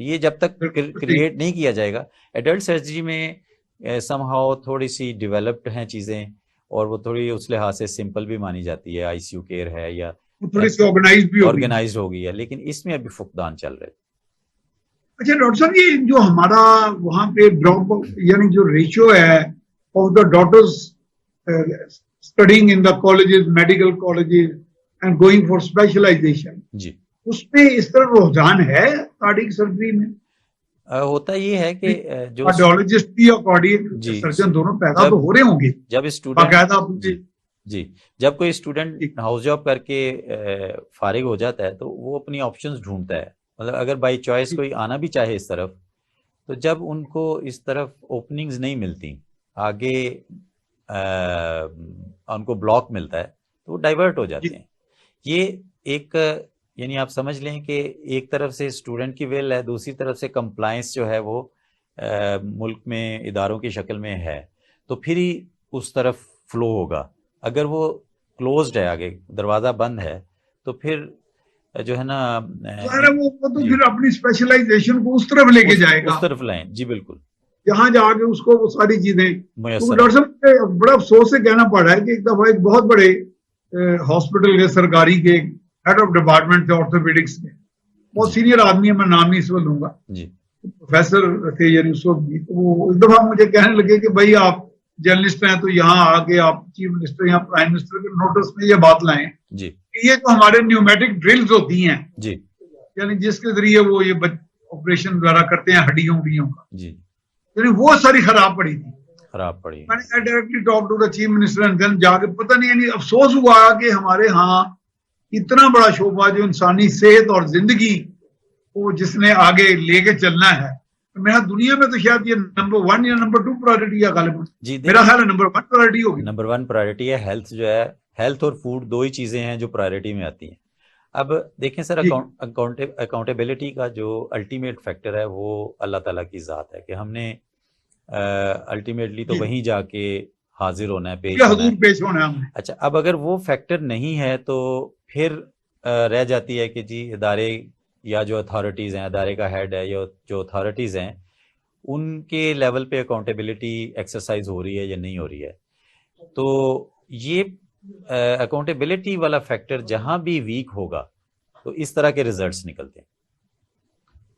یہ جب تک کریٹ نہیں کیا جائے گا. ایڈلٹ سرجری میں سم ہاؤ تھوڑی سی ڈیولپڈ ہیں چیزیں, اور وہ تھوڑی اس لحاظ سے سمپل بھی مانی جاتی ہے, آئی سی یو کیئر ہے یا تھوڑی سی آرگنائزڈ ہو گئی ہے, لیکن اس میں ابھی فقدان چل رہے. اچھا ڈاکٹر صاحب, یہ جو ہمارا وہاں پہ ڈراپ یعنی جو ریشو ہے of the doctors studying in the colleges, medical colleges and going for specialisation, جی اس میں اس طرح رجحان ہے کارڈیک سرجری میں؟ ہوتا یہ ہے کہ جو کارڈیولوجسٹ بھی اور کارڈیک سرجن دونوں پیدا تو ہو رہے ہوں گے جب اسٹوڈنٹ جب کوئی اسٹوڈنٹ ہاؤس جاب کر کے فارغ ہو جاتا ہے تو وہ اپنی آپشنز ڈھونڈتا ہے. مطلب اگر بائی چوائس کوئی آنا بھی چاہے اس طرف, تو جب ان کو اس طرف اوپننگز نہیں ملتی, آگے ان کو بلاک ملتا ہے, تو وہ ڈائیورٹ ہو جاتے ہیں. یہ ایک یعنی آپ سمجھ لیں کہ ایک طرف سے اسٹوڈنٹ کی ویل ہے, دوسری طرف سے کمپلائنس جو ہے وہ ملک میں اداروں کی شکل میں ہے, تو پھر ہی اس طرف فلو ہوگا. اگر وہ کلوزڈ ہے, آگے دروازہ بند ہے, تو پھر جو ہے نا وہ تو پھر اپنی اسپیشلائزیشن کو اس طرف لے کے جائے گا, اس طرف لائیں. جی بالکل, جہاں جا کے اس کو وہ ساری چیزیں. ڈاکٹر صاحب بڑا افسوس سے کہنا پڑ رہا ہے کہ ایک دفعہ ایک بہت بڑے ہاسپٹل کے سرکاری کے ہیڈ آف ڈپارٹمنٹ تھے آرتھوپیڈکس کے, بہت سینئر آدمی ہے, میں نام نہیں اس وقت لوں گا, پروفیسر تھے یعنی اس وقت بھی. تو وہ اس دفعہ مجھے کہنے لگے کہ بھائی آپ جرنلسٹ ہیں تو یہاں آ کے آپ چیف منسٹر یا پرائم منسٹر کے نوٹس میں یہ بات لائیں جی کہ یہ تو ہمارے نیومیٹک ڈرلز ہوتی ہیں جی, یعنی جس کے ذریعے وہ یہ آپریشن وغیرہ کرتے ہیں ہڈیوں کا جی, یعنی وہ ساری خراب پڑی تھی. میں نے directly talk to the chief minister and then جا کے پتہ نہیں, یعنی افسوس ہوا کہ ہمارے ہاں اتنا بڑا شعبہ جو انسانی صحت اور زندگی کو جس نے آگے لے کے چلنا ہے, میرا دنیا میں تو شاید یہ نمبر 1 یا نمبر 2 پرائرٹی ہے غالباً. میرا خیال ہے نمبر 1 پرائرٹی ہوگی. نمبر 1 پرائرٹی ہے ہیلتھ, جو ہے ہیلتھ اور فوڈ, دو ہی چیزیں ہیں جو پرائرٹی میں آتی ہیں. اب دیکھیں سر, اکاؤنٹیبلٹی کا جو الٹیمیٹ فیکٹر ہے وہ اللہ تعالیٰ کی ذات ہے, کہ ہم نے الٹیمیٹلی تو وہیں جا کے حاضر ہونا ہے, پیش ہونا ہے. اچھا, اب اگر وہ فیکٹر نہیں ہے تو پھر رہ جاتی ہے کہ جی ادارے یا جو اتھارٹیز ہیں, ادارے کا ہیڈ ہے یا جو اتھارٹیز ہیں, ان کے لیول پہ اکاؤنٹیبلٹی ایکسرسائز ہو رہی ہے یا نہیں ہو رہی ہے. تو یہ اکاؤنٹیبلٹی والا فیکٹر جہاں بھی ویک ہوگا تو اس طرح کے ریزلٹس نکلتے ہیں.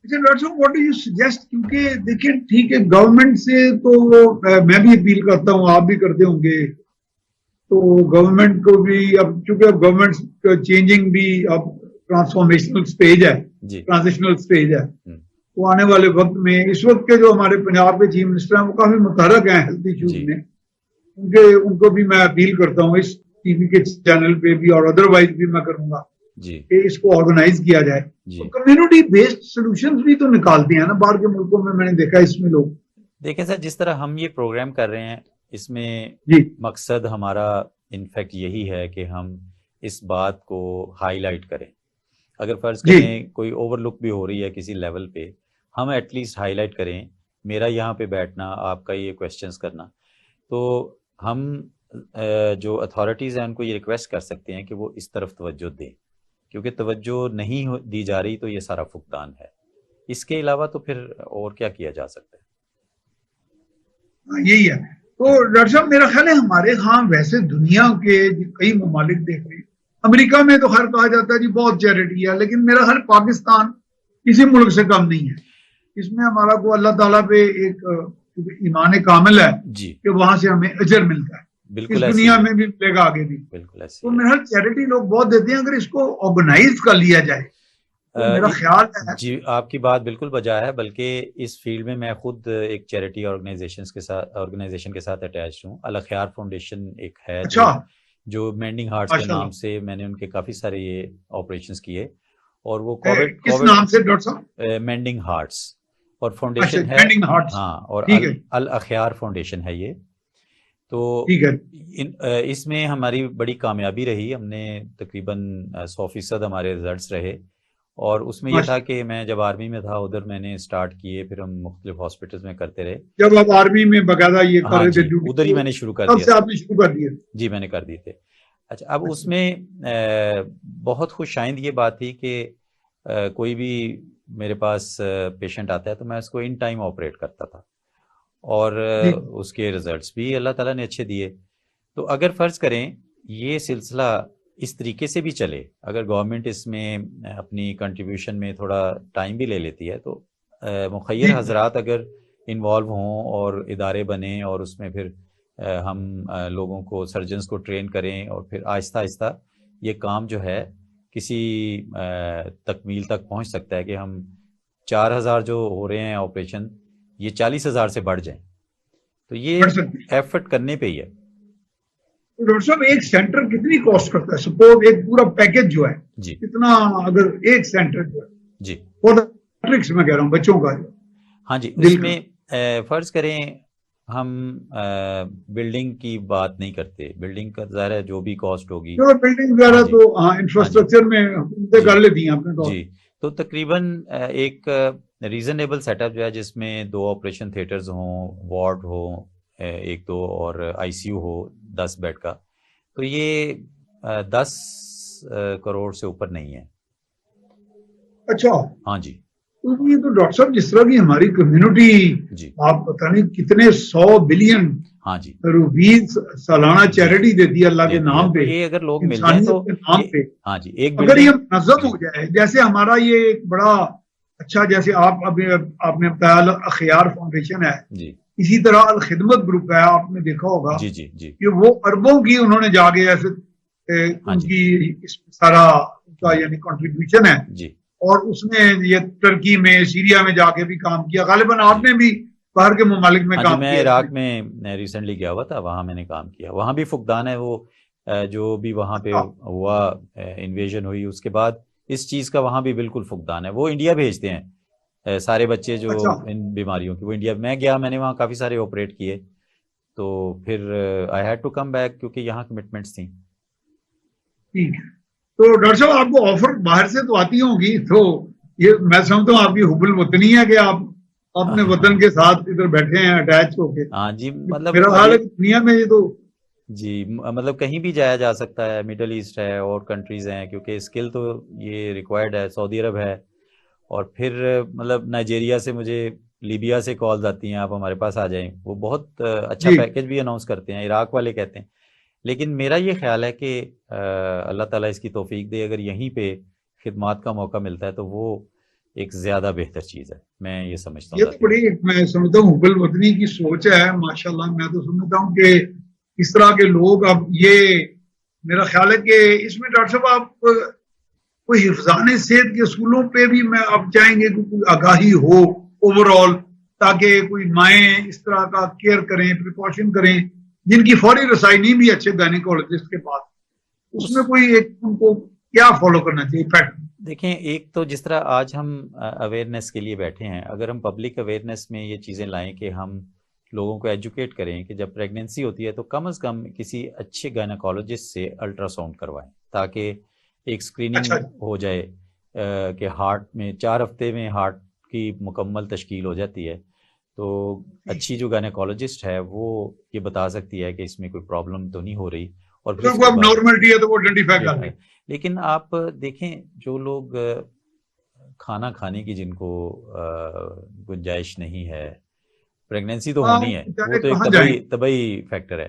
ڈاکٹر صاحب واٹ ڈو یو سجیسٹ, کیونکہ دیکھیں ٹھیک ہے گورنمنٹ سے تو میں بھی اپیل کرتا ہوں, آپ بھی کرتے ہوں گے, تو گورنمنٹ کو بھی اب چونکہ اب گورنمنٹ چینجنگ بھی اب ٹرانسفارمیشنل سٹیج ہے, ٹرانزیشنل سٹیج ہے, وہ آنے والے وقت میں اس وقت کے جو ہمارے پنجاب کے چیف منسٹر ہیں وہ کافی متحرک ہیں ہیلتھ ایشوز میں, ان کو بھی میں اپیل کرتا ہوں اس ٹی وی کے چینل پہ بھی اور ادروائز بھی میں کروں گا کہ اس کو آرگنائز کیا جائے. کمیونٹی بیسڈ سولوشنز بھی تو نکالتے ہیں نا باہر کے ملکوں میں نے دیکھا اس میں لوگ. دیکھیں سر, جس طرح ہم یہ پروگرام کر رہے ہیں اس میں مقصد ہمارا انفیکٹ یہی ہے کہ ہم اس بات کو ہائی لائٹ کریں. اگر فرض کریں کوئی اوور لک بھی ہو رہی ہے کسی لیول پہ, ہم ایٹ لیسٹ ہائی لائٹ کریں, میرا یہاں پہ بیٹھنا, آپ کا یہ کویسچنز کرنا, تو ہم جو اتھارٹیز ہیں ان کو یہ ریکویسٹ کر سکتے ہیں کہ وہ اس طرف توجہ دیں, کیونکہ توجہ نہیں دی جا رہی تو یہ سارا فقدان ہے. اس کے علاوہ تو پھر اور کیا کیا جا سکتا ہے. یہی ہے. تو ڈاکٹر صاحب میرا خیال ہے ہمارے ہاں ویسے دنیا کے کئی ممالک دیکھ رہے ہیں, امریکہ میں تو خیر کہا جاتا ہے جی بہت چیریٹی ہے, لیکن میرا خیال پاکستان کسی ملک سے کم نہیں ہے. اس میں ہمارا کو اللہ تعالیٰ پہ ایک ایمان کامل ہے کہ وہاں سے ہمیں اجر ملتا ہے, اس دنیا میں بھی ملے گا آگے بھی. تو میرا خیال چیریٹی لوگ بہت دیتے ہیں, اگر اس کو آرگنائز کر لیا جائے میرا خیال ہے. جی آپ کی بات بالکل بجا ہے, بلکہ اس فیلڈ میں خود ایک چیریٹی آرگنائزیشن کے ساتھ اٹیچ ہوں. الخیار فاؤنڈیشن ایک ہے جو مینڈنگ ہارٹس کے نام سے, میں نے ان کے کافی سارے یہ آپریشنز کیے, اور وہ کس نام سے ڈاکٹر صاحب؟ مینڈنگ ہارٹس, اور فاؤنڈیشن ہے ہاں, اور الخیار فاؤنڈیشن ہے یہ. تو اس میں ہماری بڑی کامیابی رہی, ہم نے تقریباً 100% ہمارے ریزلٹس رہے. اور اس میں یہ تھا کہ میں جب آرمی میں تھا ادھر میں نے سٹارٹ کیے, پھر ہم مختلف ہاسپٹلز میں کرتے رہے. جب آپ آرمی میں باقاعدہ یہ کر رہے تھے ادھر ہی میں نے شروع کر دیا. جی میں نے کر دیے تھے. اچھا, اب اس میں بہت خوش آئند یہ بات تھی کہ کوئی بھی میرے پاس پیشنٹ آتا ہے تو میں اس کو ان ٹائم آپریٹ کرتا تھا، اور اس کے ریزلٹس بھی اللہ تعالیٰ نے اچھے دیے. تو اگر فرض کریں یہ سلسلہ اس طریقے سے بھی چلے، اگر گورنمنٹ اس میں اپنی کنٹریبیوشن میں تھوڑا ٹائم بھی لے لیتی ہے، تو مخیر حضرات اگر انوالو ہوں اور ادارے بنیں اور اس میں پھر ہم لوگوں کو، سرجنز کو ٹرین کریں، اور پھر آہستہ آہستہ یہ کام جو ہے کسی تکمیل تک پہنچ سکتا ہے کہ ہم 4,000 جو ہو رہے ہیں آپریشن یہ 40,000 سے بڑھ جائیں. تو یہ ایفرٹ کرنے پہ ہی ہے. ڈاکٹر صاحب ایک سینٹر کتنی کاسٹ کرتا ہے؟ سپوز ایک پورا پیکج جو ہے جی کتنا، اگر ایک سینٹر جو ہے جی پیڈیاٹرکس میں کہہ رہا ہوں بچوں کا جو، ہاں جی، اس میں فرض کریں ہم بلڈنگ کی بات نہیں کرتے، بلڈنگ کا ظاہر ہے جو بھی کاسٹ ہوگی، بلڈنگ وغیرہ تو ہاں انفراسٹرکچر میں حکومتیں کر لیتی ہیں اپنے طور جی، تو تقریباً ایک ریزنیبل سیٹ اپ جو ہے جس میں 2 آپریشن تھیٹرز ہوں، وارڈ ہو 1-2 اور آئی سی یو ہو 10 بیڈ کا، تو یہ 10 کروڑ سے اوپر نہیں ہے. اچھا ہاں جی. یہ تو ڈاکٹر صاحب جس طرح کی ہماری کمیونٹی جی آپ پتہ نہیں کتنے 100 بلین ہاں جی روپیز سالانہ چیریٹی دیتی ہے اللہ کے نام پہ، یہ اگر لوگ مل جائیں تو انسانیت کے نام پہ، ہاں جی ایک اگر یہ منظم ہو جائے، جیسے ہمارا یہ ایک بڑا اچھا، جیسے آپ نے بتایا اخیار فاؤنڈیشن ہے، جی اسی طرح الخدمت گروپ ہے، آپ نے دیکھا ہوگا جی جی جی کہ وہ اربوں کی انہوں نے جا کے ایسے ان کی اس سارا کا یعنی کنٹریبیوشن ہے، جی، اور اس نے یہ ترکی میں سیریا میں جا کے بھی کام کیا، غالباً آپ نے بھی باہر کے ممالک میں کام کیا. میں عراق میں ریسنٹلی گیا ہوا تھا، وہاں میں نے کام کیا، وہاں بھی فقدان ہے. وہ جو بھی وہاں پہ ہوا انویژن ہوئی اس کے بعد اس چیز کا وہاں بھی بالکل فقدان ہے. وہ انڈیا بھیجتے ہیں سارے بچے جو ان بیماریوں کی، وہ انڈیا میں گیا، میں نے وہاں کافی سارے آپریٹ کیے، تو پھر I had to come back کیونکہ یہاں کمٹمنٹس تھیں. ٹھیک ہے. تو ڈاکٹر صاحب آپ کو آفر باہر سے تو آتی ہوں گی، تو یہ میں سمجھتا ہوں آپ کی حب الوطنی ہے کہ آپ اپنے وطن کے ساتھ ادھر بیٹھے ہیں اٹیچ ہو کے. ہاں جی، مطلب میرا خیال ہے دنیا میں یہ تو جی مطلب کہیں بھی جایا جا سکتا ہے، مڈل ایسٹ ہے اور کنٹریز ہیں، کیونکہ اسکل تو یہ ریکوائرڈ ہے. سعودی عرب ہے، اور پھر مطلب نائجیریا سے مجھے، لیبیا سے کالز آتی ہیں آپ ہمارے پاس آ جائیں، وہ بہت اچھا پیکیج بھی اناؤنس کرتے ہیں، عراق والے کہتے ہیں. لیکن میرا یہ خیال ہے کہ اللہ تعالیٰ اس کی توفیق دے، اگر یہیں پہ خدمات کا موقع ملتا ہے تو وہ ایک زیادہ بہتر چیز ہے. میں یہ سمجھتا ہوں، یہ تو بڑی میں سمجھتا ہوں حب الوطنی کی سوچ ہے ماشاءاللہ. میں تو سمجھتا ہوں کہ اس طرح کے لوگ، اب یہ میرا خیال ہے کہ اس میں ڈاکٹر صاحب آپ کوئی حفظان صحت کے اصولوں پہ بھی میں آپ چاہیں گے کہ کوئی آگاہی ہو اوور آل، تاکہ کوئی مائیں اس طرح کا کیئر کریں، پریکاشن کریں، جن کی فوری رسائی نہیں بھی اچھے گائنیکولوجسٹ کے پاس، اس میں کوئی ایک ان کو کیا فالو کرنا چاہیے فیکٹ؟ دیکھیں، ایک تو جس طرح آج ہم اویئرنیس کے لیے بیٹھے ہیں، اگر ہم پبلک اویئرنیس میں یہ چیزیں لائیں کہ ہم لوگوں کو ایجوکیٹ کریں کہ جب پریگنینسی ہوتی ہے تو کم از کم کسی اچھے گائنیکولوجسٹ سے الٹرا ساؤنڈ کروائیں، تاکہ ایک اسکریننگ ہو جائے کہ ہارٹ میں 4 ہفتے میں ہارٹ کی مکمل تشکیل ہو جاتی ہے، تو اچھی جو گائنیکولوجسٹ ہے وہ یہ بتا سکتی ہے کہ اس میں کوئی پرابلم تو نہیں ہو رہی، اور پھر نارملٹی ہے تو وہ آئیڈینٹیفائی کر لیں. لیکن آپ دیکھیں جو لوگ کھانا کھانے کی جن کو گنجائش نہیں ہے، پریگنینسی تو ہونی ہے، وہ تو ایک طبعی فیکٹر ہے،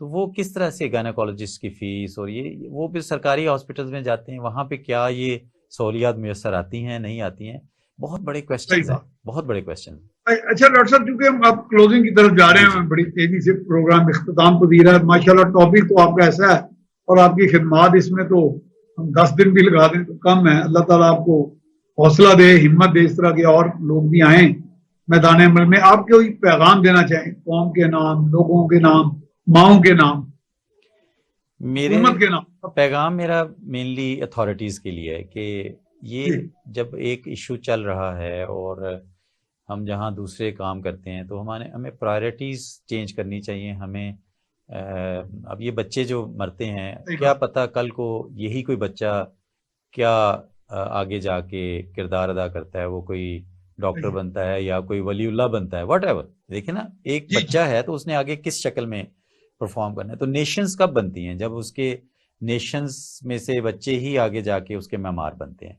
تو وہ کس طرح سے گائنیکولوجسٹ کی فیس اور یہ وہ پھر سرکاری ہاسپٹلز میں جاتے ہیں، وہاں پہ کیا یہ سہولیات میسر آتی ہیں نہیں آتی ہیں؟ بہت بڑے کویسچنز ہیں، بہت بڑے کویسچن. اچھا ڈاکٹر صاحب، کیونکہ ہم آپ کلوزنگ کی طرف جا رہے ہیں، بڑی تیزی سے پروگرام اختتام پذیر ہے ماشاءاللہ. ٹاپک تو آپ کا ایسا ہے اور آپ کی خدمات اس میں تو ہم 10 دن بھی لگا دیں تو کم ہے. اللہ تعالیٰ آپ کو حوصلہ دے، ہمت دے، اس طرح کے اور لوگ بھی آئیں میدان عمل میں. آپ کوئی پیغام دینا چاہیں قوم کے نام، لوگوں کے نام، ماؤں کے نام، حکومت کے نام؟ پیغام میرا مینلی اتھارٹیز کے لیے ہے کہ یہ جب ایک ایشو چل رہا ہے اور ہم جہاں دوسرے کام کرتے ہیں تو ہمیں پرائرٹیز چینج کرنی چاہیے. ہمیں اب یہ بچے جو مرتے ہیں، کیا پتہ کل کو یہی کوئی بچہ کیا آگے جا کے کردار ادا کرتا ہے، وہ کوئی ڈاکٹر بنتا ہے یا کوئی ولی اللہ بنتا ہے، واٹ ایور. دیکھیں نا، ایک بچہ ہے تو اس نے آگے کس شکل میں پرفارم کرنا ہے. تو نیشنز کب بنتی ہیں؟ جب اس کے نیشنز میں سے بچے ہی آگے جا کے اس کے معمار بنتے ہیں.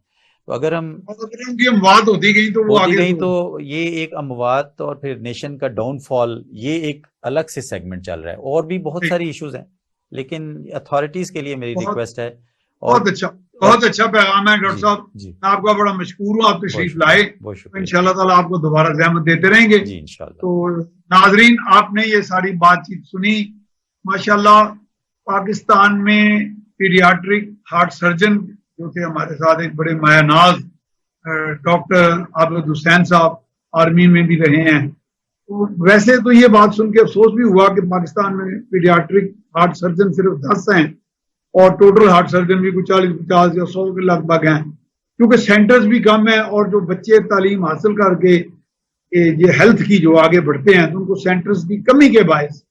تو اگر ہم ان کی اموات ہوتی گئی تو وہ ہوتی آگے گئی تو یہ ایک اموات اور پھر نیشن کا ڈاؤن فال یہ ایک الگ سے سیگمنٹ چل رہا ہے. اور بھی بہت ساری ایشوز ہیں لیکن اتھارٹیز کے لیے میری ریکویسٹ ہے. بہت اچھا پیغام ہے ڈاکٹر صاحب. میں آپ کا بڑا مشکور ہوں, آپ تشریف لائے. ان شاء اللہ تعالیٰ آپ کو دوبارہ زحمت دیتے رہیں گے جی انشاءاللہ. تو ناظرین آپ نے یہ ساری بات چیت سنی. ماشاءاللہ پاکستان میں پیڈیاٹرک ہارٹ سرجن جو کہ ہمارے ساتھ ایک بڑے مایہ ناز ڈاکٹر عابد حسین صاحب آرمی میں بھی رہے ہیں. تو ویسے تو یہ بات سن کے افسوس بھی ہوا کہ پاکستان میں پیڈیاٹرک ہارٹ سرجن صرف 10 ہیں اور ٹوٹل ہارٹ سرجن بھی کچھ 40, 50 یا 100 کے لگ بھگ ہیں, کیونکہ سینٹرز بھی کم ہیں اور جو بچے تعلیم حاصل کر کے یہ ہیلتھ کی جو آگے بڑھتے ہیں تو ان کو سینٹرز کی کمی کے باعث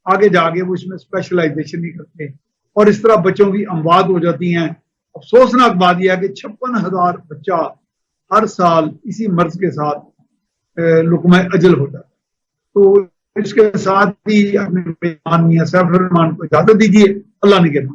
آگے جا کے وہ اس میں اسپیشلائزیشن نہیں کرتے اور اس طرح بچوں کی اموات ہو جاتی ہیں. افسوسناک بات یہ ہے کہ 56,000 بچہ ہر سال اسی مرض کے ساتھ لقمہ اجل ہوتا ہے. تو اس کے ساتھ ہی اپنے میاں سیف الرحمان کو اجازت دیجیے. اللہ نے